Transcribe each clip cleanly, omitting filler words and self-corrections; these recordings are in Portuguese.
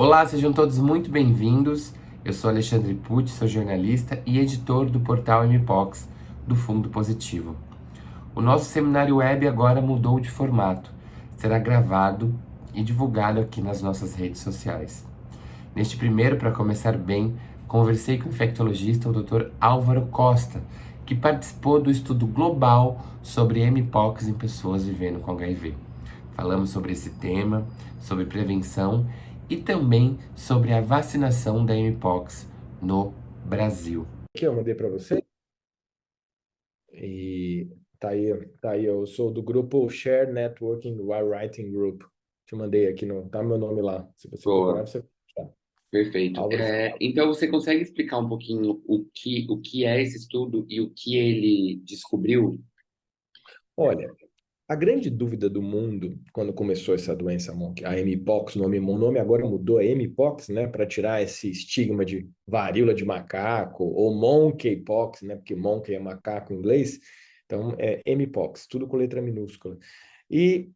Olá, sejam todos muito bem-vindos. Eu sou Alexandre Pucci, sou jornalista e editor do portal MPox do Fundo Positivo. O nosso seminário web agora mudou de formato. Será gravado e divulgado aqui nas nossas redes sociais. Neste primeiro, para começar bem, conversei com o infectologista, o Dr. Álvaro Costa, que participou do estudo global sobre Mpox em pessoas vivendo com HIV. Falamos sobre esse tema, sobre prevenção e também sobre a vacinação da Mpox no Brasil. Que eu mandei para você. E tá aí, eu sou do grupo Share Networking While Writing Group. Te mandei aqui, tá meu nome lá. Se você procurar, Boa, você vai achar. perfeito. Álvaro. Então você consegue explicar um pouquinho o que é esse estudo e o que ele descobriu? Olha, a grande dúvida do mundo quando começou essa doença, a Mpox, o nome agora mudou, é Mpox, né, para tirar esse estigma de varíola de macaco ou monkeypox, né, porque monkey é macaco em inglês. Então é Mpox, tudo com letra minúscula. E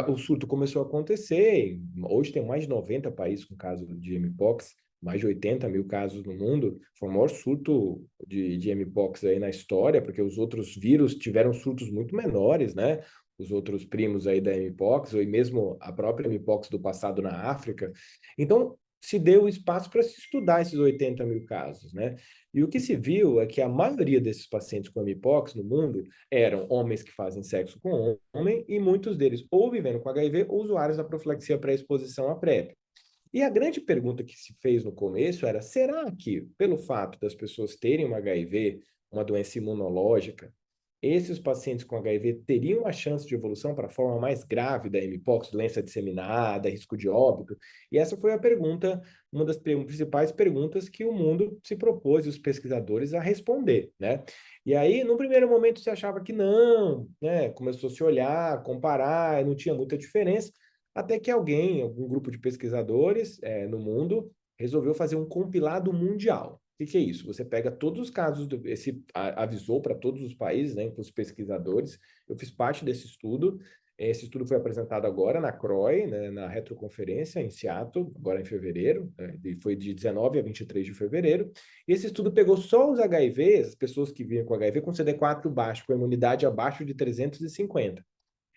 o surto começou a acontecer. Hoje tem mais de 90 países com casos de Mpox, mais de 80 mil casos no mundo. Foi o maior surto de Mpox aí na história, porque os outros vírus tiveram surtos muito menores, né? Os outros primos aí da Mpox, ou mesmo a própria Mpox do passado na África. Então, se deu espaço para se estudar esses 80 mil casos, né? E o que se viu é que a maioria desses pacientes com Mpox no mundo eram homens que fazem sexo com homem e muitos deles ou vivendo com HIV ou usuários da profilaxia pré-exposição à PrEP. E a grande pergunta que se fez no começo era: será que, pelo fato das pessoas terem um HIV, uma doença imunológica, esses pacientes com HIV teriam a chance de evolução para a forma mais grave da Mpox, doença disseminada, risco de óbito? E essa foi a pergunta, uma das principais perguntas que o mundo se propôs, os pesquisadores, a responder, né? E aí, no primeiro momento, se achava que não, né? Começou a se olhar, comparar, não tinha muita diferença, até que alguém, algum grupo de pesquisadores no mundo, resolveu fazer um compilado mundial. O que é isso? Você pega todos os casos, avisou para todos os países, né, para os pesquisadores. Eu fiz parte desse estudo. Esse estudo foi apresentado agora na CROI, né, na retroconferência em Seattle, agora em fevereiro, né, e foi de 19 a 23 de fevereiro. E esse estudo pegou só os HIVs, as pessoas que vivem com HIV com CD4 baixo, com imunidade abaixo de 350.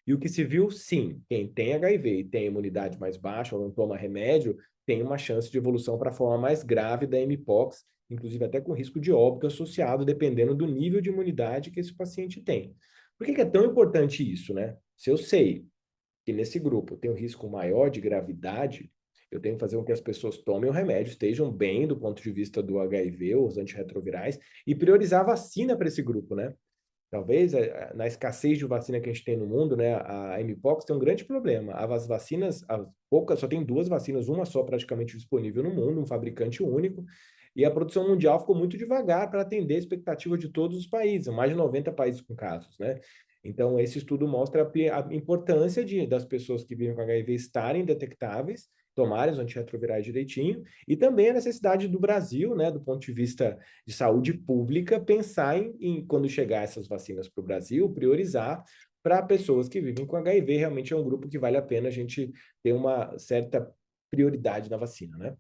E o que se viu, sim, quem tem HIV e tem imunidade mais baixa ou não toma remédio, tem uma chance de evolução para a forma mais grave da Mpox, inclusive até com risco de óbito associado, dependendo do nível de imunidade que esse paciente tem. Por que é tão importante isso, né? Se eu sei que nesse grupo tem um risco maior de gravidade, eu tenho que fazer com que as pessoas tomem o remédio, estejam bem do ponto de vista do HIV, os antirretrovirais, e priorizar a vacina para esse grupo, né? Talvez na escassez de vacina que a gente tem no mundo, né, a Mpox tem um grande problema. As vacinas, poucas, só tem duas vacinas, uma só praticamente disponível no mundo, um fabricante único, e a produção mundial ficou muito devagar para atender a expectativa de todos os países, mais de 90 países com casos, né? Então, esse estudo mostra a importância das pessoas que vivem com HIV estarem detectáveis, tomarem os antirretrovirais direitinho, e também a necessidade do Brasil, né, do ponto de vista de saúde pública, pensar quando chegar essas vacinas para o Brasil, priorizar para pessoas que vivem com HIV. Realmente é um grupo que vale a pena a gente ter uma certa prioridade na vacina, né?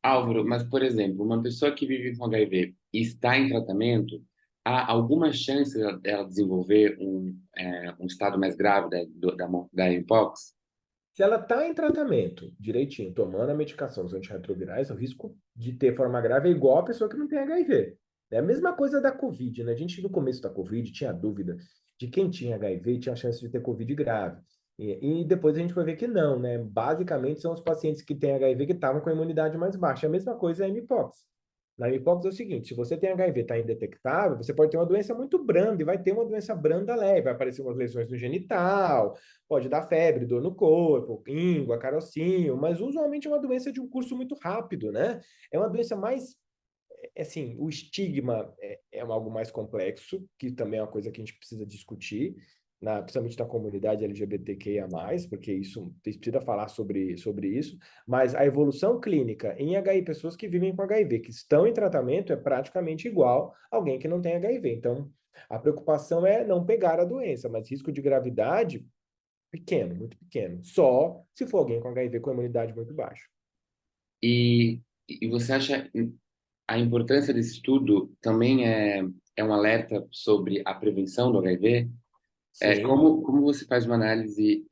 Álvaro, mas por exemplo, uma pessoa que vive com HIV e está em tratamento, há alguma chance dela desenvolver um estado mais grave da Mpox? Se ela está em tratamento direitinho, tomando a medicação dos antirretrovirais, o risco de ter forma grave é igual a pessoa que não tem HIV. É a mesma coisa da Covid, né? A gente, no começo da Covid, tinha dúvida de quem tinha HIV e tinha chance de ter Covid grave. E depois a gente foi ver que não, né? Basicamente, são os pacientes que têm HIV que estavam com a imunidade mais baixa. A mesma coisa é a Mpox. Na Mpox é o seguinte: se você tem HIV e está indetectável, você pode ter uma doença muito branda e vai ter uma doença branda leve. Vai aparecer umas lesões no genital, pode dar febre, dor no corpo, íngua, carocinho, mas usualmente é uma doença de um curso muito rápido, né? É uma doença mais, assim, o estigma é algo mais complexo, que também é uma coisa que a gente precisa discutir, principalmente na comunidade LGBTQIA+, porque isso precisa falar sobre isso, mas a evolução clínica em HIV, pessoas que vivem com HIV, que estão em tratamento, é praticamente igual a alguém que não tem HIV. Então, a preocupação é não pegar a doença, mas risco de gravidade pequeno, muito pequeno. Só se for alguém com HIV com imunidade muito baixa. E, e você acha a importância desse estudo também é um alerta sobre a prevenção do HIV? Sim. Como você faz uma análise,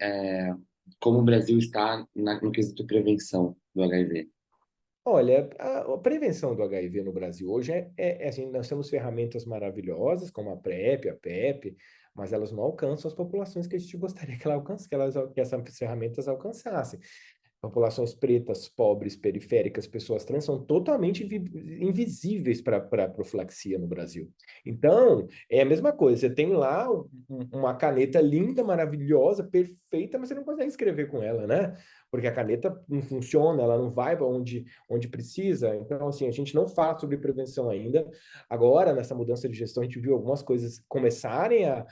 como o Brasil está no quesito prevenção do HIV? Olha, a prevenção do HIV no Brasil hoje é assim, nós temos ferramentas maravilhosas, como a PrEP, a PEP, mas elas não alcançam as populações que a gente gostaria que, ela alcance, que essas ferramentas alcançassem. Populações pretas, pobres, periféricas, pessoas trans são totalmente invisíveis para a profilaxia no Brasil. Então, é a mesma coisa. Você tem lá uma caneta linda, maravilhosa, perfeita, mas você não consegue escrever com ela, né? Porque a caneta não funciona, ela não vai para onde precisa. Então, assim, a gente não fala sobre prevenção ainda. Agora, nessa mudança de gestão, a gente viu algumas coisas começarem a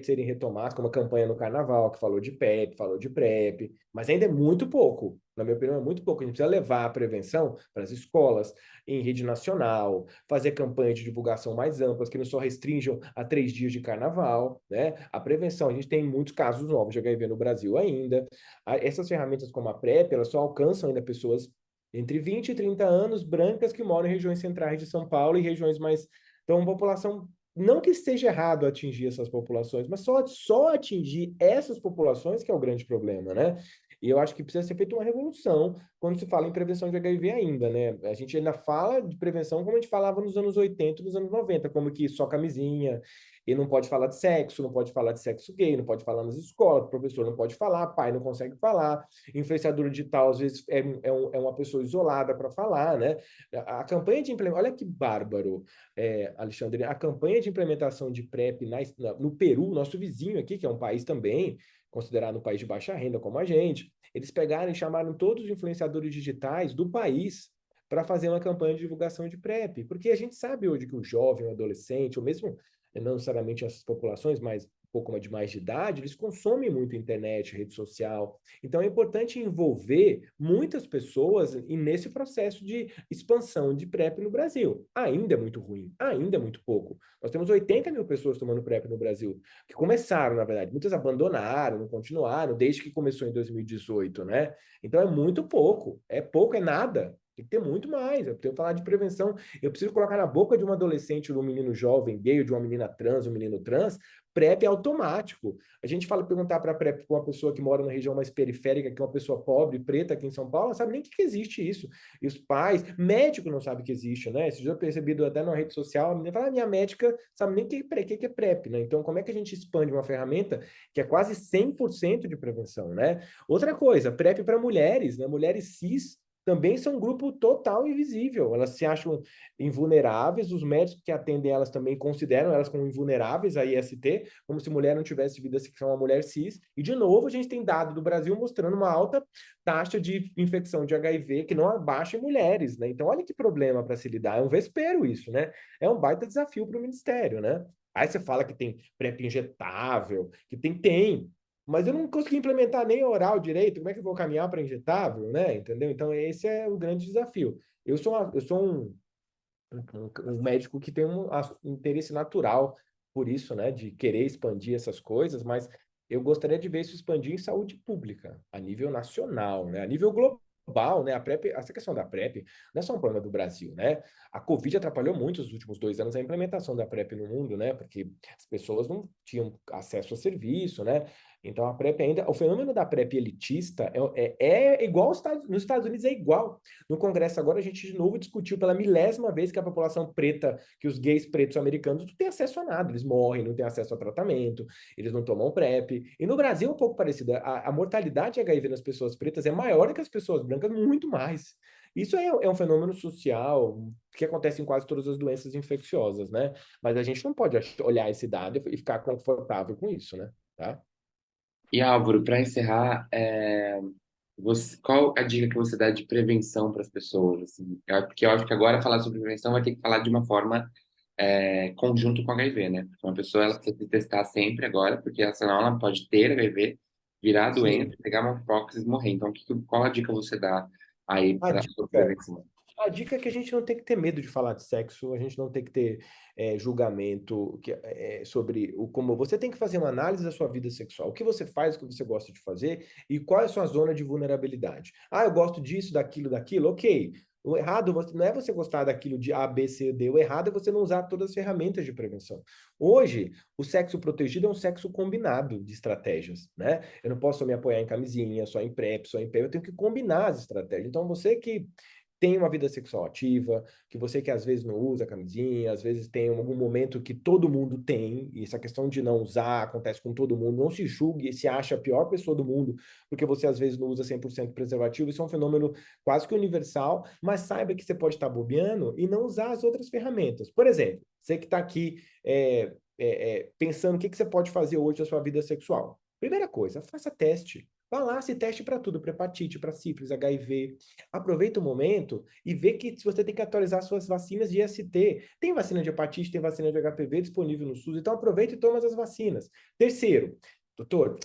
serem retomadas, como a campanha no Carnaval, que falou de PEP, falou de PrEP, mas ainda é muito pouco. Na minha opinião, é muito pouco. A gente precisa levar a prevenção para as escolas, em rede nacional, fazer campanhas de divulgação mais amplas, que não só restringam a 3 dias de carnaval, né? A prevenção, a gente tem muitos casos novos de HIV no Brasil ainda. Essas ferramentas como a PrEP, elas só alcançam ainda pessoas entre 20 e 30 anos, brancas, que moram em regiões centrais de São Paulo e regiões mais... Então, uma população... Não que esteja errado atingir essas populações, mas só atingir essas populações que é o grande problema, né? E eu acho que precisa ser feita uma revolução quando se fala em prevenção de HIV ainda, né? A gente ainda fala de prevenção como a gente falava nos anos 80, nos anos 90, como que só camisinha, e não pode falar de sexo, não pode falar de sexo gay, não pode falar nas escolas, o professor não pode falar, pai não consegue falar, influenciador digital às vezes é uma pessoa isolada para falar, né? A campanha de implementação, olha que bárbaro, Alexandre, a campanha de implementação de PrEP no Peru, nosso vizinho aqui, que é um país também considerado um país de baixa renda como a gente, eles pegaram e chamaram todos os influenciadores digitais do país para fazer uma campanha de divulgação de PrEP, porque a gente sabe hoje que o jovem, o adolescente, ou mesmo não necessariamente essas populações, mas um pouco mais de idade, eles consomem muito internet, rede social. Então é importante envolver muitas pessoas nesse processo de expansão de PrEP no Brasil. Ainda é muito ruim, ainda é muito pouco. Nós temos 80 mil pessoas tomando PrEP no Brasil, que começaram, na verdade. Muitas abandonaram, não continuaram, desde que começou em 2018, né? Então é muito pouco. É pouco, é nada. Tem que ter muito mais. Eu tenho que falar de prevenção. Eu preciso colocar na boca de um adolescente, de um menino jovem gay, ou de uma menina trans, um menino trans, PrEP é automático. A gente fala, perguntar para PrEP para uma pessoa que mora na região mais periférica, que é uma pessoa pobre, preta aqui em São Paulo, não sabe nem o que existe isso. E os pais, médico não sabe que existe, né? Esse dia eu percebido até na rede social, a menina fala, minha médica sabe nem o que é PrEP, né? Então, como é que a gente expande uma ferramenta que é quase 100% de prevenção, né? Outra coisa, PrEP para mulheres, né? Mulheres cis também são um grupo total invisível. Elas se acham invulneráveis, os médicos que atendem elas também consideram elas como invulneráveis à IST, como se mulher não tivesse vida sexual, uma mulher cis. E, de novo, a gente tem dado do Brasil mostrando uma alta taxa de infecção de HIV que não abaixa em mulheres, né? Então, olha que problema para se lidar. É um vespeiro isso, né? É um baita desafio para o Ministério, né? Aí você fala que tem PrEP injetável, que tem, mas eu não consegui implementar nem oral direito, como é que eu vou caminhar para injetável, né? Entendeu? Então, esse é o grande desafio. Eu sou um médico que tem um interesse natural por isso, né, de querer expandir essas coisas, mas eu gostaria de ver isso expandir em saúde pública, a nível nacional, né, a nível global, né, a PrEP, essa questão da PrEP não é só um problema do Brasil, né, a Covid atrapalhou muito nos últimos 2 anos a implementação da PrEP no mundo, né, porque as pessoas não tinham acesso a serviço, né, então a PrEP ainda, o fenômeno da PrEP elitista é igual nos Estados Unidos, é igual. No Congresso agora a gente de novo discutiu pela milésima vez que a população preta, que os gays pretos americanos não têm acesso a nada, eles morrem, não têm acesso a tratamento, eles não tomam PrEP. E no Brasil é um pouco parecido, a mortalidade de HIV nas pessoas pretas é maior do que as pessoas brancas, muito mais. Isso é um fenômeno social que acontece em quase todas as doenças infecciosas, né? Mas a gente não pode olhar esse dado e ficar confortável com isso, né? Tá? E Álvaro, para encerrar, qual a dica que você dá de prevenção para as pessoas? Assim? Porque eu acho que agora falar sobre prevenção vai ter que falar de uma forma conjunto com HIV, né? Porque uma pessoa ela precisa se testar sempre agora, porque senão ela pode ter HIV, virar doença, Sim. pegar uma prótese e morrer. Então, qual a dica você dá aí A para dica prevenção? A dica é que a gente não tem que ter medo de falar de sexo, a gente não tem que ter julgamento sobre como você tem que fazer uma análise da sua vida sexual, o que você faz, o que você gosta de fazer e qual é a sua zona de vulnerabilidade. Ah, eu gosto disso, daquilo, daquilo, ok. O errado não é você gostar daquilo de A, B, C, D. O errado é você não usar todas as ferramentas de prevenção. Hoje, o sexo protegido é um sexo combinado de estratégias, né? Eu não posso me apoiar em camisinha, só em PrEP, só em PrEP. Eu tenho que combinar as estratégias. Então, você que tem uma vida sexual ativa, que você que às vezes não usa camisinha, às vezes tem algum momento que todo mundo tem, e essa questão de não usar acontece com todo mundo, não se julgue e se acha a pior pessoa do mundo, porque você às vezes não usa 100% preservativo, isso é um fenômeno quase que universal, mas saiba que você pode estar bobeando e não usar as outras ferramentas. Por exemplo, você que está aqui pensando o que você pode fazer hoje na sua vida sexual. Primeira coisa, faça teste. Vá lá, se teste para tudo, para hepatite, para sífilis, HIV. Aproveita o momento e vê que se você tem que atualizar suas vacinas de IST. Tem vacina de hepatite, tem vacina de HPV disponível no SUS, então aproveita e toma as vacinas. Terceiro, doutor,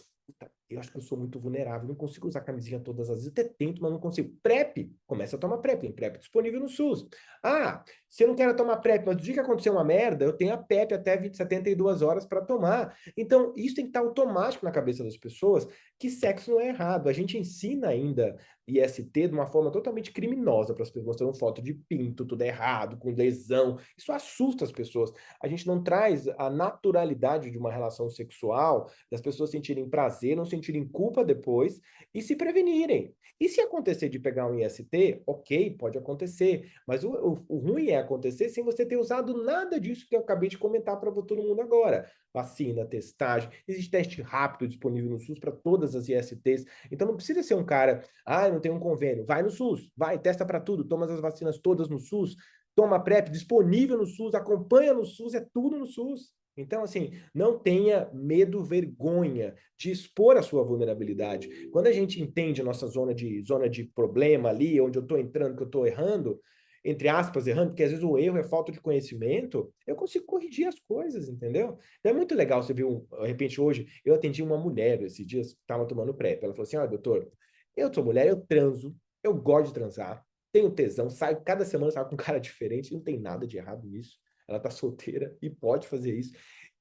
eu acho que eu sou muito vulnerável, não consigo usar camisinha todas as vezes, até tento, mas não consigo. PrEP, começa a tomar PrEP, tem PrEP disponível no SUS. Ah, se eu não quero tomar PrEP, mas no dia que acontecer uma merda, eu tenho a PEP até 72 horas para tomar. Então, isso tem que estar automático na cabeça das pessoas, que sexo não é errado. A gente ensina ainda IST de uma forma totalmente criminosa para as pessoas, mostrando foto de pinto, tudo errado, com lesão. Isso assusta as pessoas. A gente não traz a naturalidade de uma relação sexual, das pessoas sentirem prazer, não sentirem culpa depois e se prevenirem. E se acontecer de pegar um IST, ok, pode acontecer, mas o ruim é acontecer sem você ter usado nada disso que eu acabei de comentar para todo mundo agora. Vacina, testagem, existe teste rápido disponível no SUS para todas as ISTs. Então não precisa ser um cara, ah, eu não tenho um convênio. Vai no SUS, vai, testa para tudo, toma as vacinas todas no SUS, toma PrEP disponível no SUS, acompanha no SUS, é tudo no SUS. Então, assim, não tenha medo, vergonha de expor a sua vulnerabilidade. Quando a gente entende a nossa zona de problema ali, onde eu estou entrando, que eu estou errando, entre aspas, errando, porque às vezes o erro é falta de conhecimento, eu consigo corrigir as coisas, entendeu? Então é muito legal você ver, de repente, hoje, eu atendi uma mulher esses dias, estava tomando PrEP. Ela falou assim: olha, doutor, eu sou mulher, eu transo, eu gosto de transar, tenho tesão, saio, cada semana saio com um cara diferente, não tem nada de errado nisso. Ela tá solteira e pode fazer isso.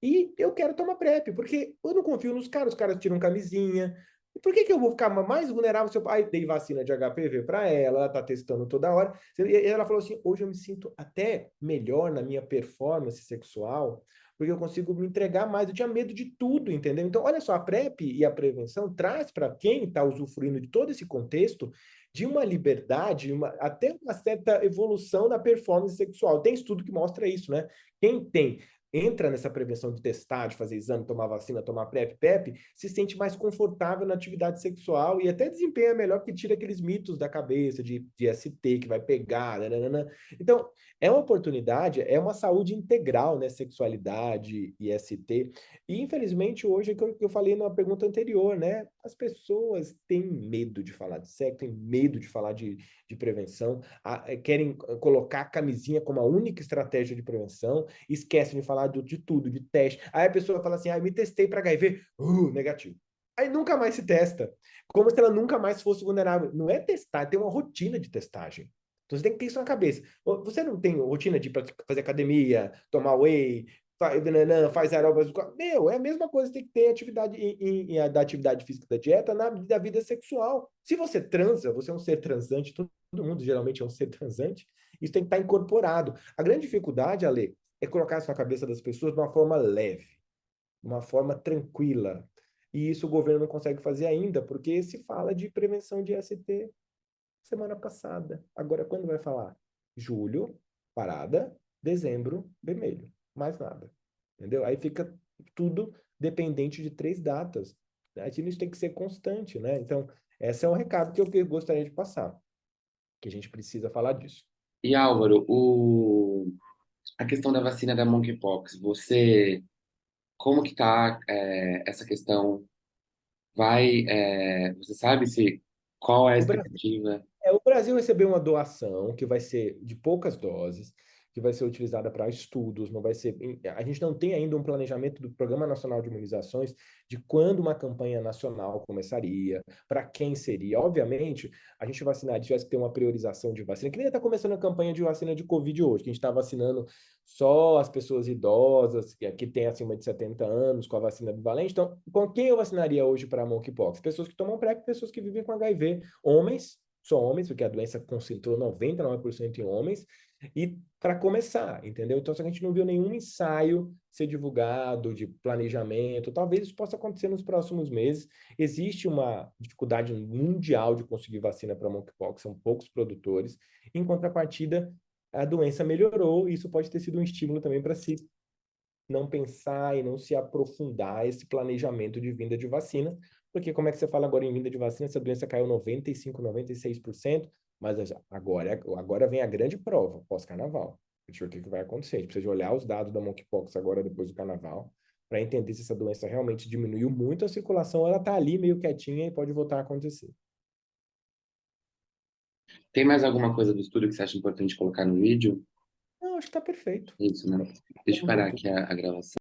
E eu quero tomar PrEP, porque eu não confio nos caras, os caras tiram camisinha. E por que que eu vou ficar mais vulnerável se eu dei vacina de HPV para ela tá testando toda hora? E ela falou assim: hoje eu me sinto até melhor na minha performance sexual, porque eu consigo me entregar mais. Eu tinha medo de tudo, entendeu? Então, olha só, a PrEP e a prevenção traz para quem está usufruindo de todo esse contexto de uma liberdade, até uma certa evolução da performance sexual. Tem estudo que mostra isso, né? Quem entra nessa prevenção de testar, de fazer exame, tomar vacina, tomar PrEP, PEP, se sente mais confortável na atividade sexual e até desempenha melhor, porque tira aqueles mitos da cabeça de ST que vai pegar, nananana. Então, é uma oportunidade, é uma saúde integral, né? Sexualidade e ST. E, infelizmente, hoje, é que eu falei na pergunta anterior, né? As pessoas têm medo de falar de sexo, têm medo de falar de prevenção, querem colocar a camisinha como a única estratégia de prevenção, esquecem de falar de tudo, de teste. Aí a pessoa fala assim: ah, eu me testei para HIV, negativo. Aí nunca mais se testa. Como se ela nunca mais fosse vulnerável. Não é testar, tem uma rotina de testagem. Então você tem que ter isso na cabeça. Você não tem rotina de fazer academia, tomar whey, faz aeróbicos. Meu, é a mesma coisa, tem que ter atividade da atividade física da dieta da vida sexual. Se você transa, você é um ser transante, todo mundo geralmente é um ser transante, isso tem que estar incorporado. A grande dificuldade, Ale, é colocar isso na cabeça das pessoas de uma forma leve, de uma forma tranquila. E isso o governo não consegue fazer ainda, porque se fala de prevenção de ST semana passada. Agora, quando vai falar? Julho, parada, dezembro, vermelho. Mais nada. Entendeu? Aí fica tudo dependente de 3 datas. Isso tem que ser constante, né? Então, esse é um recado que eu gostaria de passar, que a gente precisa falar disso. E Álvaro, a questão da vacina da monkeypox, como que tá, essa questão? Você sabe qual é a O Brasil expectativa? o Brasil recebeu uma doação que vai ser de poucas doses, que vai ser utilizada para estudos, não vai ser. A gente não tem ainda um planejamento do Programa Nacional de Imunizações de quando uma campanha nacional começaria, para quem seria. Obviamente, a gente vacinar, tivesse que ter uma priorização de vacina, que nem está começando a campanha de vacina de Covid hoje, que a gente está vacinando só as pessoas idosas, que têm acima de 70 anos, com a vacina bivalente. Então, com quem eu vacinaria hoje para monkeypox? Pessoas que tomam PrEP, pessoas que vivem com HIV, homens, só homens, porque a doença concentrou 99% em homens, e para começar, entendeu? Então, se a gente não viu nenhum ensaio ser divulgado de planejamento, talvez isso possa acontecer nos próximos meses. Existe uma dificuldade mundial de conseguir vacina para monkeypox, são poucos produtores. Em contrapartida, a doença melhorou, e isso pode ter sido um estímulo também para se não pensar e não se aprofundar esse planejamento de vinda de vacina, porque como é que você fala agora em vinda de vacina, essa doença caiu 95, 96%, mas agora vem a grande prova, pós-carnaval. Deixa eu ver o que vai acontecer. A gente precisa olhar os dados da monkeypox agora, depois do carnaval, para entender se essa doença realmente diminuiu muito a circulação, ela está ali meio quietinha e pode voltar a acontecer. Tem mais alguma coisa do estudo que você acha importante colocar no vídeo? Não, acho que está perfeito. Isso, né? Deixa eu Um parar ponto. aqui a gravação.